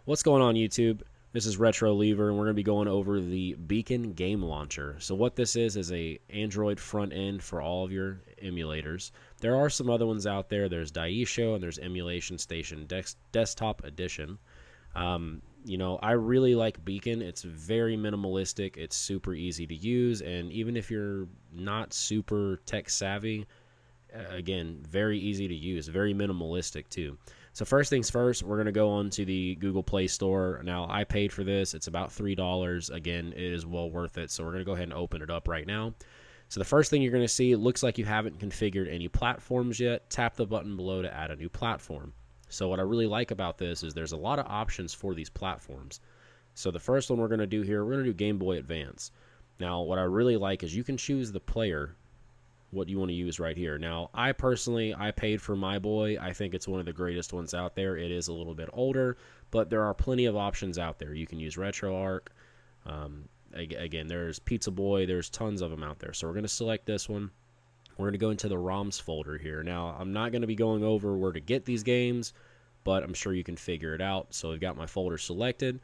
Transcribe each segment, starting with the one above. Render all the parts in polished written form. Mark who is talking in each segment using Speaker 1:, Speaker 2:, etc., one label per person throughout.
Speaker 1: What's going on, YouTube? This is Retro Lever, and we're going to be going over the Beacon Game Launcher. So what this is a Android front end for all of your emulators. There are some other ones out there. There's Daisho and there's Emulation Station Desktop Edition. You know, I really like Beacon. It's very minimalistic. It's super easy to use, and even if you're not super tech savvy, again, very easy to use, very minimalistic too. So first things first, we're going to go on to the Google Play Store. Now, I paid for this. It's about $3. Again, it is well worth it. So we're going to go ahead and open it up right now. So the first thing you're going to see, it looks like you haven't configured any platforms yet. Tap the button below to add a new platform. So what I really like about this is there's a lot of options for these platforms. So the first one we're going to do here, we're going to do Game Boy Advance. Now, what I really like is you can choose the player, what you want to use right here. Now, I paid for my boy. I think it's one of the greatest ones out there. It is a little bit older, but there are plenty of options out there. You can use RetroArch. Again, there's Pizza Boy. There's tons of them out there. So we're going to select this one. We're going to go into the ROMs folder here. Now, I'm not going to be going over where to get these games, but I'm sure you can figure it out. So I've got my folder selected.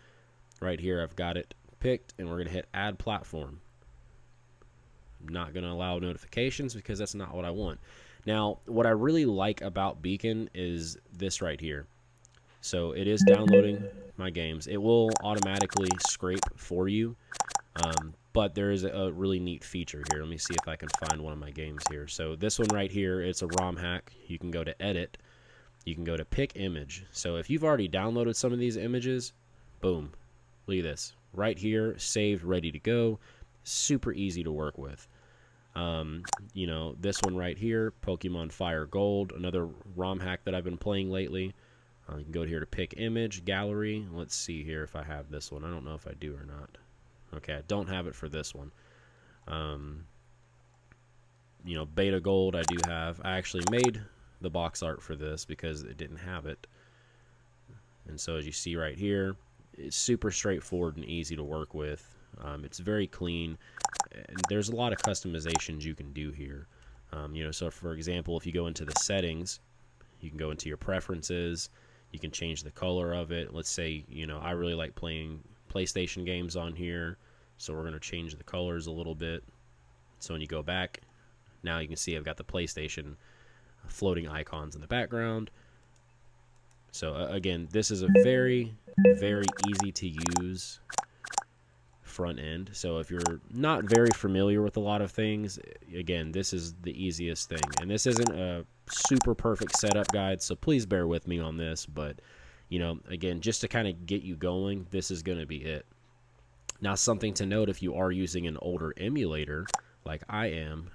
Speaker 1: Right here, I've got it picked, and we're going to hit Add Platform. I'm not going to allow notifications because that's not what I want. Now, what I really like about Beacon is this right here. So it is downloading my games. It will automatically scrape for you, but there is a really neat feature here. Let me see if I can find one of my games here. So this one right here, it's a ROM hack. You can go to Edit. You can go to Pick Image. So if you've already downloaded some of these images, boom, look at this. Right here, saved, ready to go. Super easy to work with. You know, this one right here, Pokemon Fire Gold, another ROM hack that I've been playing lately. You can go here to Pick Image, Gallery. Let's see here if I have this one. I don't know if I do or not. Okay, I don't have it for this one. You know, Beta Gold I do have. I actually made the box art for this because it didn't have it. And so as you see right here, it's super straightforward and easy to work with. It's very clean. And there's a lot of customizations you can do here. You know, so for example, if you go into the settings, you can go into your preferences. You can change the color of it. Let's say, you know, I really like playing PlayStation games on here, so we're going to change the colors a little bit. So when you go back, now you can see I've got the PlayStation floating icons in the background. So again, this is a very, very easy to use front end. So if you're not very familiar with a lot of things, again, this is the easiest thing. And this isn't a super perfect setup guide, so please bear with me on this. But, you know, again, just to kind of get you going, this is going to be it. Now, something to note, if you are using an older emulator, like I am,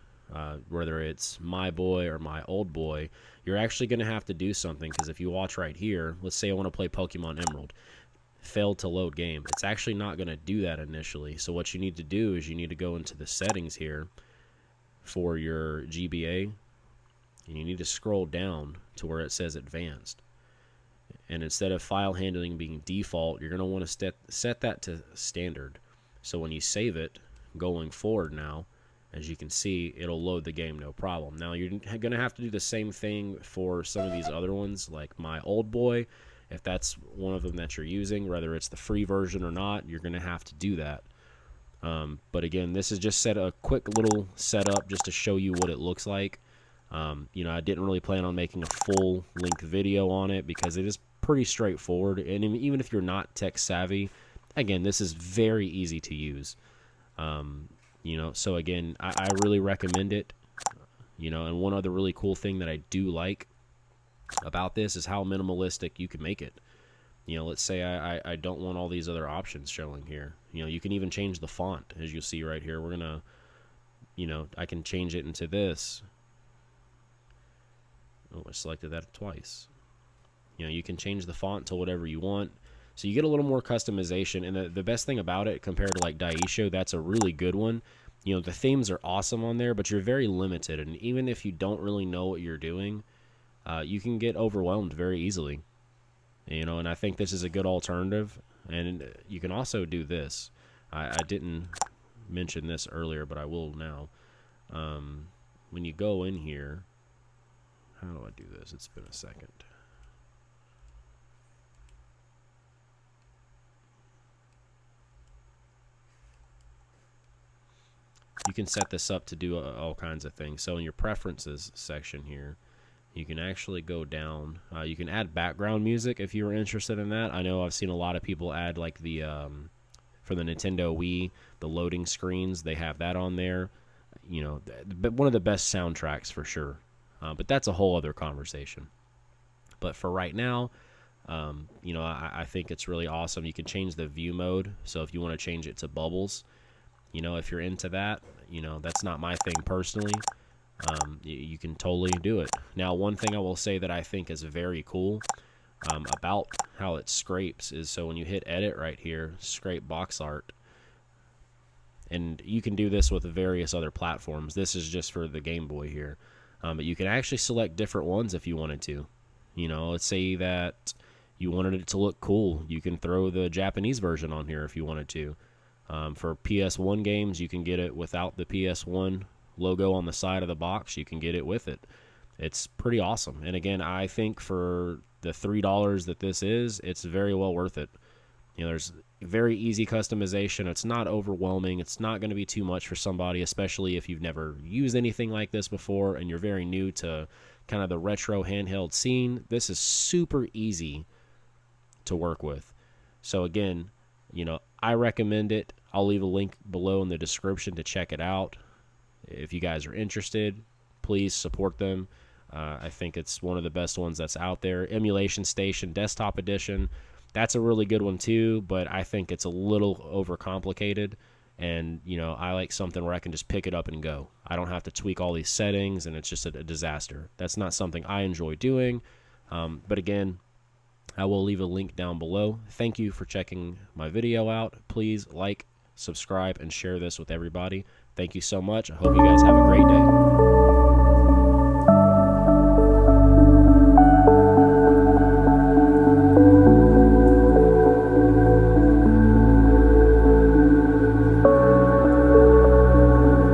Speaker 1: whether it's my boy or my old boy, you're actually going to have to do something, because if you watch right here, let's say I want to play Pokemon Emerald. Failed to load game. It's actually not going to do that initially. So what you need to do is you need to go into the settings here for your GBA, and you need to scroll down to where it says advanced. And instead of file handling being default, you're going to want to set that to standard. So when you save it going forward now, as you can see, it'll load the game no problem. Now you're going to have to do the same thing for some of these other ones, like my old boy. If that's one of them that you're using, whether it's the free version or not, you're going to have to do that. But again, this is just a quick little setup just to show you what it looks like. You know, I didn't really plan on making a full-length video on it because it is pretty straightforward. And even if you're not tech savvy, again, this is very easy to use. You know, so again, I really recommend it. You know, and one other really cool thing that I do like about this is how minimalistic you can make it. You know, let's say I don't want all these other options showing here. You know, you can even change the font, as you'll see right here. We're gonna, you know, I can change it into this. Oh, I selected that twice. You know, you can change the font to whatever you want. So you get a little more customization, and the best thing about it compared to like Daisho, that's a really good one. You know, the themes are awesome on there, but you're very limited, and even if you don't really know what you're doing, you can get overwhelmed very easily. You know, and I think this is a good alternative. And you can also do this. I didn't mention this earlier, but I will now. When you go in here, how do I do this? It's been a second. You can set this up to do all kinds of things. So in your preferences section here, you can actually go down. You can add background music if you're interested in that. I know I've seen a lot of people add like the for the Nintendo Wii, the loading screens. They have that on there. You know, one of the best soundtracks for sure. But that's a whole other conversation. But for right now, you know, I think it's really awesome. You can change the view mode. So if you want to change it to bubbles, you know, if you're into that, you know, that's not my thing personally. You can totally do it. Now, one thing I will say that I think is very cool about how it scrapes is, so when you hit edit right here, scrape box art, and you can do this with various other platforms. This is just for the Game Boy here. But you can actually select different ones if you wanted to. You know, let's say that you wanted it to look cool. You can throw the Japanese version on here if you wanted to. For PS1 games, you can get it without the PS1 logo on the side of the box. You can get it with it. It's pretty awesome. And again, I think for the $3 that this is, it's very well worth it. You know, there's very easy customization. It's not overwhelming. It's not going to be too much for somebody, especially if you've never used anything like this before and you're very new to kind of the retro handheld scene. This is super easy to work with. So again, you know, I recommend it. I'll leave a link below in the description to check it out. If you guys are interested, please support them. I think it's one of the best ones that's out there. Emulation Station Desktop Edition. That's a really good one too, but I think it's a little overcomplicated. And, you know, I like something where I can just pick it up and go. I don't have to tweak all these settings, and it's just a disaster. That's not something I enjoy doing. But again, I will leave a link down below. Thank you for checking my video out. Please like, subscribe, and share this with everybody. Thank you so much. I hope you guys have a great day.